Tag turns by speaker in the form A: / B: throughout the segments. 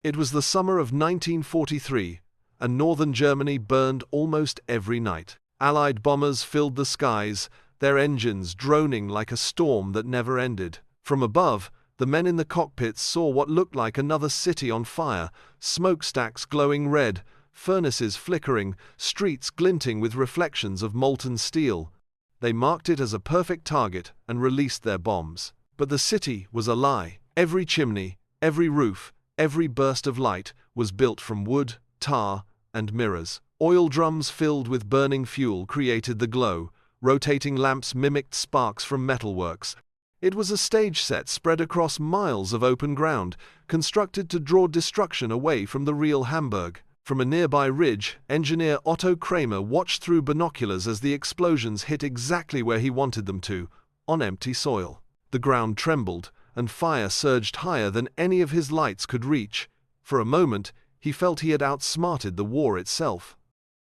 A: It was the summer of 1943, and northern Germany burned almost every night. Allied bombers filled the skies, their engines droning like a storm that never ended. From above, the men in the cockpits saw what looked like another city on fire, smokestacks glowing red, furnaces flickering, streets glinting with reflections of molten steel. They marked it as a perfect target and released their bombs. But the city was a lie. Every chimney, every roof, every burst of light was built from wood, tar, and mirrors. Oil drums filled with burning fuel created the glow. Rotating lamps mimicked sparks from metalworks. It was a stage set spread across miles of open ground, constructed to draw destruction away from the real Hamburg. From a nearby ridge, engineer Otto Krämer watched through binoculars as the explosions hit exactly where he wanted them to, on empty soil. The ground trembled, and fire surged higher than any of his lights could reach. For a moment, he felt he had outsmarted the war itself.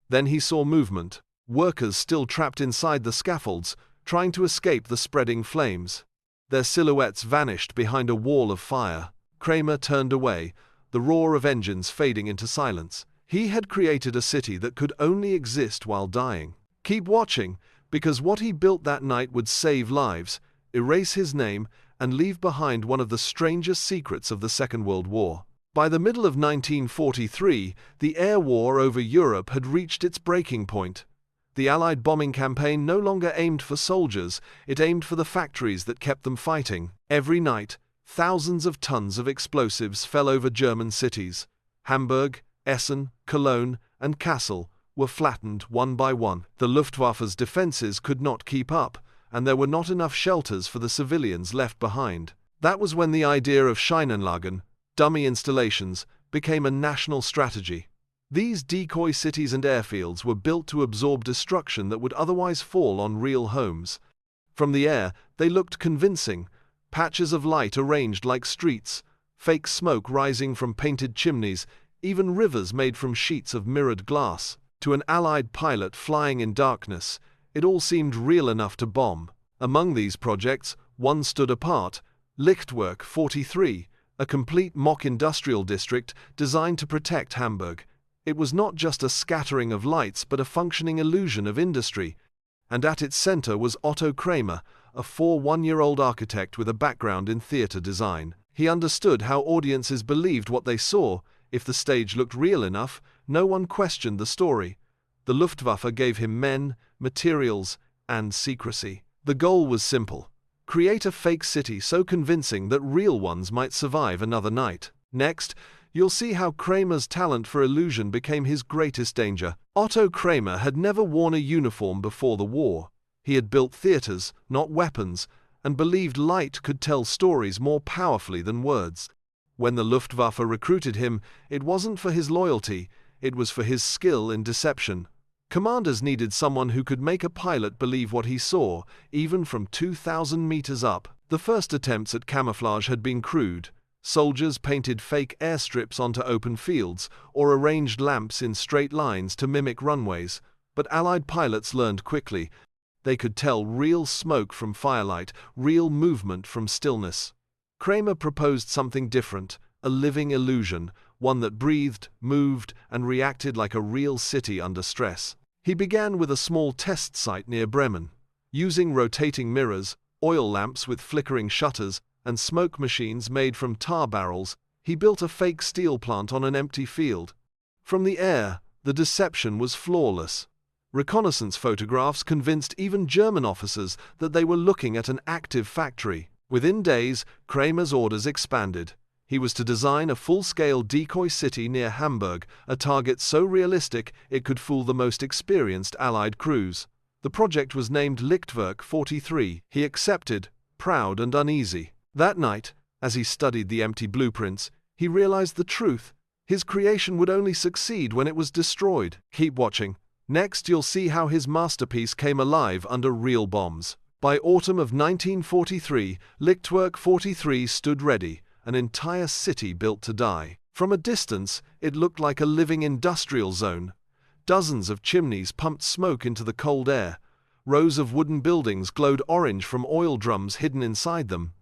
A: Then he saw movement. Workers still trapped inside the scaffolds, trying to escape the spreading flames. Their silhouettes vanished behind a wall of fire. Krämer turned away, the roar of engines fading into silence. He had created a city that could only exist while dying. Keep watching, because what he built that night would save lives, erase his name, and leave behind one of the strangest secrets of the Second World War. By the middle of 1943, the air war over Europe had reached its breaking point. The Allied bombing campaign no longer aimed for soldiers, it aimed for the factories that kept them fighting. Every night, thousands of tons of explosives fell over German cities. Hamburg, Essen, Cologne, and Kassel were flattened one by one. The Luftwaffe's defenses could not keep up, and there were not enough shelters for the civilians left behind. That was when the idea of Scheinanlagen, dummy installations, became a national strategy. These decoy cities and airfields were built to absorb destruction that would otherwise fall on real homes. From the air, they looked convincing, patches of light arranged like streets, fake smoke rising from painted chimneys, even rivers made from sheets of mirrored glass. To an Allied pilot flying in darkness, it all seemed real enough to bomb. Among these projects, one stood apart, Lichtwerk 43, a complete mock industrial district designed to protect Hamburg. It was not just a scattering of lights but a functioning illusion of industry. And at its center was Otto Krämer, a 41-year-old architect with a background in theater design. He understood how audiences believed what they saw. If the stage looked real enough, no one questioned the story. The Luftwaffe gave him men, materials, and secrecy. The goal was simple: create a fake city so convincing that real ones might survive another night. Next, you'll see how Krämer's talent for illusion became his greatest danger. Otto Krämer had never worn a uniform before the war. He had built theaters, not weapons, and believed light could tell stories more powerfully than words. When the Luftwaffe recruited him, it wasn't for his loyalty, it was for his skill in deception. Commanders needed someone who could make a pilot believe what he saw, even from 2,000 meters up. The first attempts at camouflage had been crude. Soldiers painted fake airstrips onto open fields, or arranged lamps in straight lines to mimic runways. But Allied pilots learned quickly. They could tell real smoke from firelight, real movement from stillness. Krämer proposed something different, a living illusion, one that breathed, moved, and reacted like a real city under stress. He began with a small test site near Bremen. Using rotating mirrors, oil lamps with flickering shutters, and smoke machines made from tar barrels, he built a fake steel plant on an empty field. From the air, the deception was flawless. Reconnaissance photographs convinced even German officers that they were looking at an active factory. Within days, Krämer's orders expanded. He was to design a full-scale decoy city near Hamburg, a target so realistic it could fool the most experienced Allied crews. The project was named Lichtwerk 43. He accepted, proud and uneasy. That night, as he studied the empty blueprints, he realized the truth. His creation would only succeed when it was destroyed. Keep watching. Next, you'll see how his masterpiece came alive under real bombs. By autumn of 1943, Lichtwerk 43 stood ready, an entire city built to die. From a distance, it looked like a living industrial zone. Dozens of chimneys pumped smoke into the cold air. Rows of wooden buildings glowed orange from oil drums hidden inside them.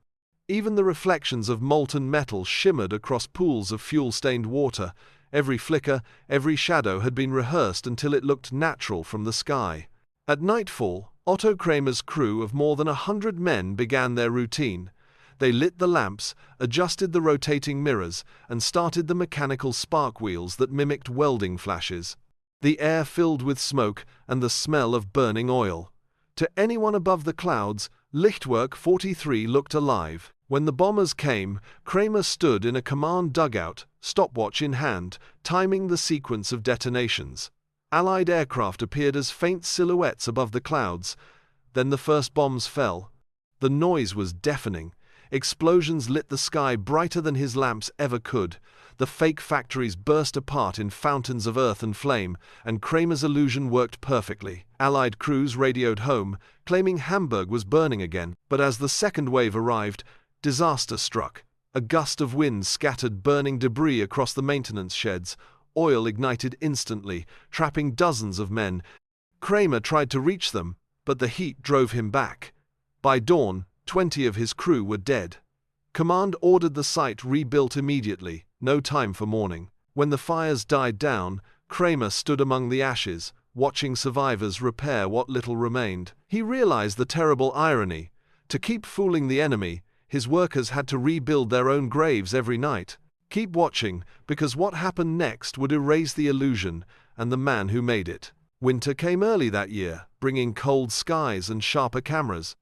A: Even the reflections of molten metal shimmered across pools of fuel-stained water. Every flicker, every shadow had been rehearsed until it looked natural from the sky. At nightfall, Otto Krämer's crew of more than 100 men began their routine. They lit the lamps, adjusted the rotating mirrors, and started the mechanical spark wheels that mimicked welding flashes. The air filled with smoke and the smell of burning oil. To anyone above the clouds, Lichtwerk 43 looked alive. When the bombers came, Krämer stood in a command dugout, stopwatch in hand, timing the sequence of detonations. Allied aircraft appeared as faint silhouettes above the clouds. Then the first bombs fell. The noise was deafening. Explosions lit the sky brighter than his lamps ever could. The fake factories burst apart in fountains of earth and flame, and Krämer's illusion worked perfectly. Allied crews radioed home, claiming Hamburg was burning again. But as the second wave arrived, disaster struck. A gust of wind scattered burning debris across the maintenance sheds. Oil ignited instantly, trapping dozens of men. Krämer tried to reach them, but the heat drove him back. By dawn, 20 of his crew were dead. Command ordered the site rebuilt immediately, no time for mourning. When the fires died down, Krämer stood among the ashes, watching survivors repair what little remained. He realized the terrible irony. To keep fooling the enemy, his workers had to rebuild their own graves every night. Keep watching, because what happened next would erase the illusion and the man who made it. Winter came early that year, bringing cold skies and sharper cameras.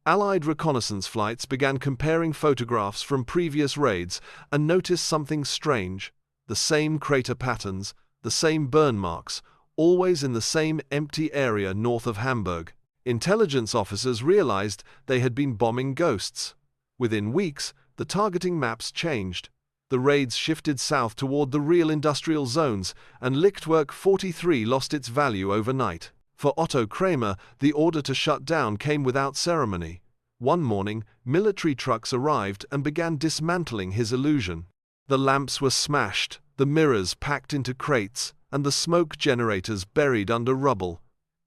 A: Allied reconnaissance flights began comparing photographs from previous raids and noticed something strange. The same crater patterns, the same burn marks, always in the same empty area north of Hamburg. Intelligence officers realized they had been bombing ghosts. Within weeks, the targeting maps changed. The raids shifted south toward the real industrial zones, and Lichtwerk 43 lost its value overnight. For Otto Krämer, the order to shut down came without ceremony. One morning, military trucks arrived and began dismantling his illusion. The lamps were smashed, the mirrors packed into crates, and the smoke generators buried under rubble.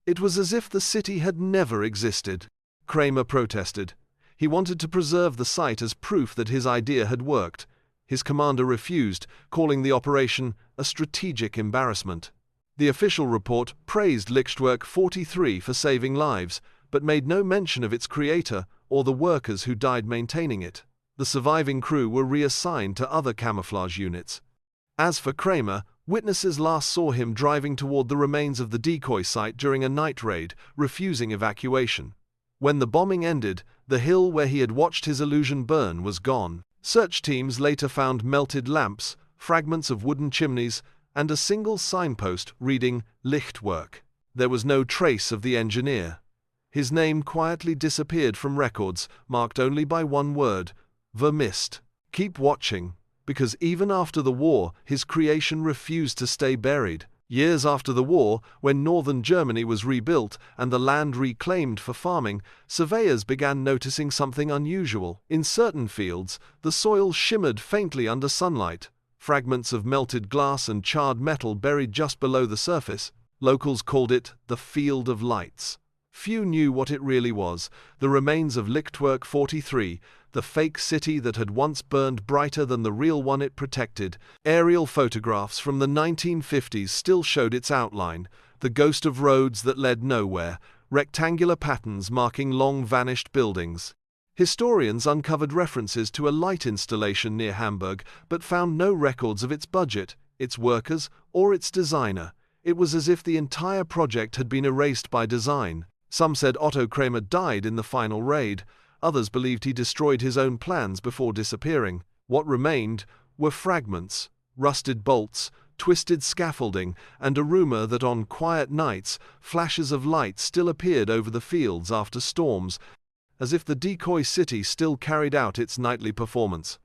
A: It was as if the city had never existed. Krämer protested. He wanted to preserve the site as proof that his idea had worked. His commander refused, calling the operation a strategic embarrassment. The official report praised Lichtwerk 43 for saving lives, but made no mention of its creator or the workers who died maintaining it. The surviving crew were reassigned to other camouflage units. As for Krämer, witnesses last saw him driving toward the remains of the Decoy site during a night raid, refusing evacuation. When the bombing ended, the hill where he had watched his illusion burn was gone. Search teams later found melted lamps, fragments of wooden chimneys, and a single signpost reading Lichtwerk. There was no trace of the engineer. His name quietly disappeared from records, marked only by one word: vermisst. Keep watching, because even after the war, his creation refused to stay buried. Years after the war, when northern Germany was rebuilt and the land reclaimed for farming, surveyors began noticing something unusual. In certain fields, the soil shimmered faintly under sunlight. Fragments of melted glass and charred metal buried just below the surface. Locals called it the Field of Lights. Few knew what it really was: the remains of Lichtwerk 43, the fake city that had once burned brighter than the real one it protected. Aerial photographs from the 1950s still showed its outline, the ghost of roads that led nowhere, rectangular patterns marking long-vanished buildings. Historians uncovered references to a light installation near Hamburg, but found no records of its budget, its workers, or its designer. It was as if the entire project had been erased by design. Some said Otto Krämer died in the final raid. Others believed he destroyed his own plans before disappearing. What remained were fragments, rusted bolts, twisted scaffolding, and a rumor that on quiet nights, flashes of light still appeared over the fields after storms, as if the Decoy city still carried out its nightly performance.